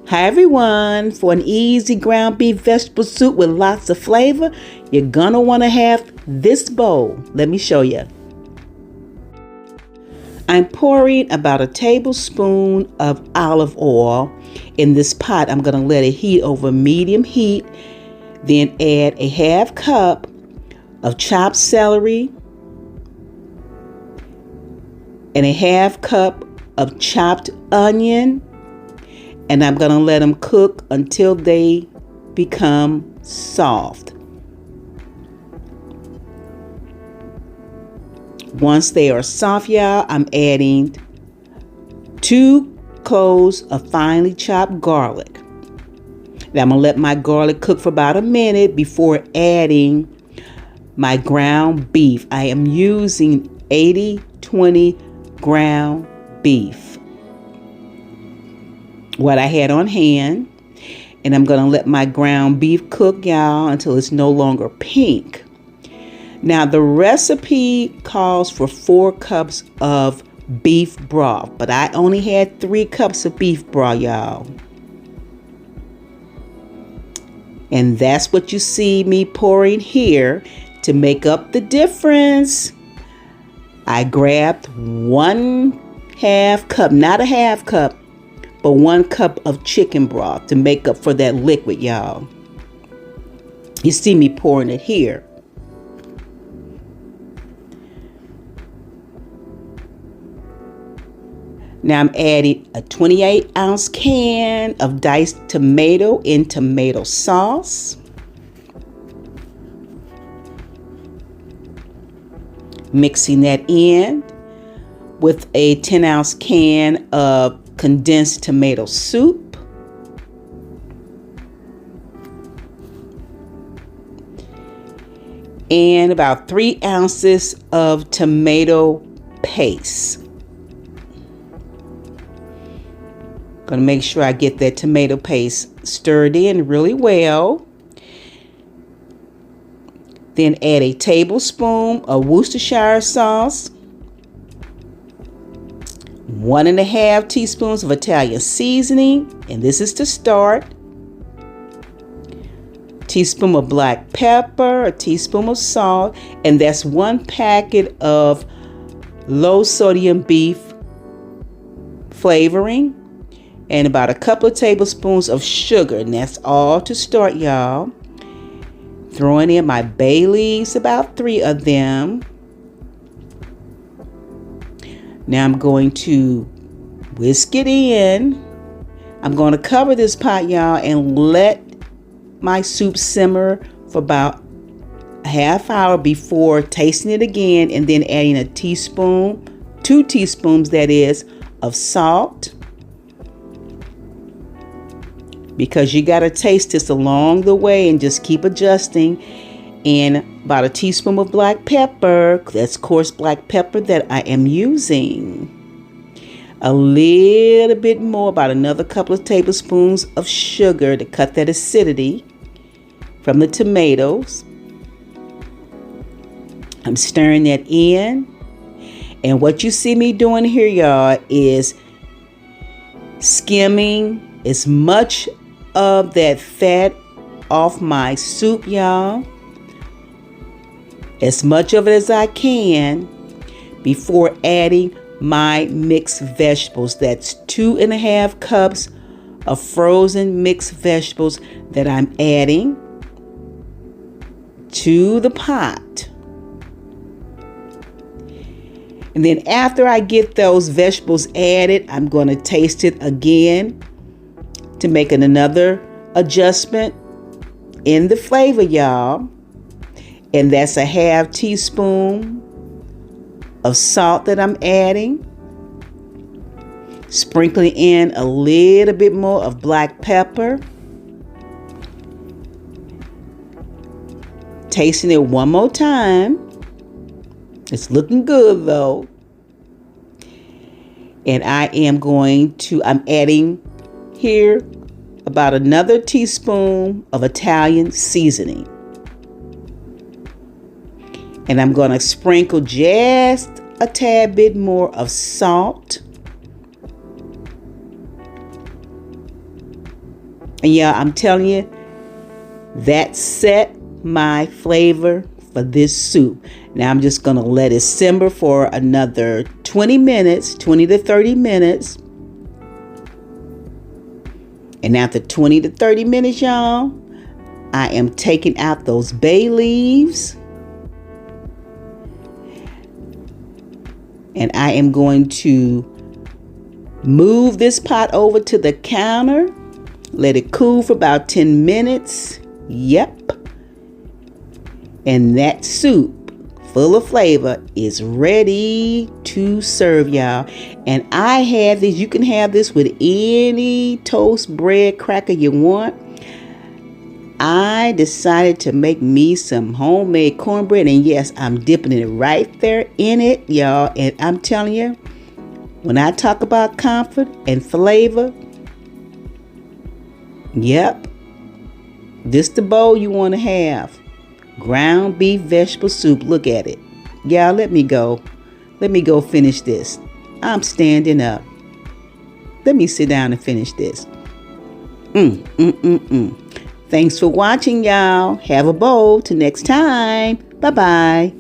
Hi everyone, for an easy ground beef vegetable soup with lots of flavor, you're gonna want to have this bowl. Let me show you. I'm pouring about a tablespoon of olive oil in this pot. I'm gonna let it heat over medium heat, then add a half cup of chopped celery and a half cup of chopped onion. And I'm going to let them cook until they become soft. Once they are soft, y'all, I'm adding 2 cloves of finely chopped garlic. Now I'm going to let my garlic cook for about a minute before adding my ground beef. I am using 80/20 ground beef, what I had on hand, and I'm going to let my ground beef cook, y'all, until it's no longer pink. Now the recipe calls for 4 cups of beef broth, but I only had 3 cups of beef broth, y'all. And that's what you see me pouring here to make up the difference. I grabbed 1/2 cup, not a half cup, but 1 cup of chicken broth to make up for that liquid, y'all. You see me pouring it here. Now I'm adding a 28-ounce can of diced tomato in tomato sauce. Mixing that in with a 10-ounce can of condensed tomato soup. And about 3 ounces of tomato paste. Gonna make sure I get that tomato paste stirred in really well. Then add a tablespoon of Worcestershire sauce, 1.5 teaspoons of Italian seasoning, and this is to start. Teaspoon of black pepper, a teaspoon of salt, and that's 1 packet of low sodium beef flavoring, and about a couple of tablespoons of sugar, and that's all to start, y'all. Throwing in my bay leaves, about 3 of them. Now I'm going to whisk it in. I'm going to cover this pot, y'all, and let my soup simmer for about a half hour before tasting it again, and then adding a teaspoon, 2 teaspoons that is, of salt. Because you got to taste this along the way and just keep adjusting. And about a teaspoon of black pepper, that's coarse black pepper that I am using. A little bit more, about another couple of tablespoons of sugar to cut that acidity from the tomatoes. I'm stirring that in. And what you see me doing here, y'all, is skimming as much of that fat off my soup, y'all. As much of it as I can before adding my mixed vegetables. That's 2.5 cups of frozen mixed vegetables that I'm adding to the pot. And then after I get those vegetables added, I'm going to taste it again to make another adjustment in the flavor, y'all. And that's a half teaspoon of salt that I'm adding. Sprinkling in a little bit more of black pepper. Tasting it one more time. It's looking good though. And I'm adding here about another teaspoon of Italian seasoning. And I'm going to sprinkle just a tad bit more of salt. And yeah, I'm telling you, that set my flavor for this soup. Now I'm just going to let it simmer for another 20 minutes, 20 to 30 minutes. And after 20 to 30 minutes, y'all, I am taking out those bay leaves. And I am going to move this pot over to the counter. Let it cool for about 10 minutes. Yep. And that soup, full of flavor, is ready to serve, y'all. And I have this. You can have this with any toast, bread, cracker you want. I decided to make me some homemade cornbread. And yes, I'm dipping it right there in it, y'all. And I'm telling you, when I talk about comfort and flavor, yep, this the bowl you want to have. Ground beef vegetable soup. Look at it. Y'all, let me go. Let me go finish this. I'm standing up. Let me sit down and finish this. Thanks for watching, y'all. Have a bowl. Till next time. Bye-bye.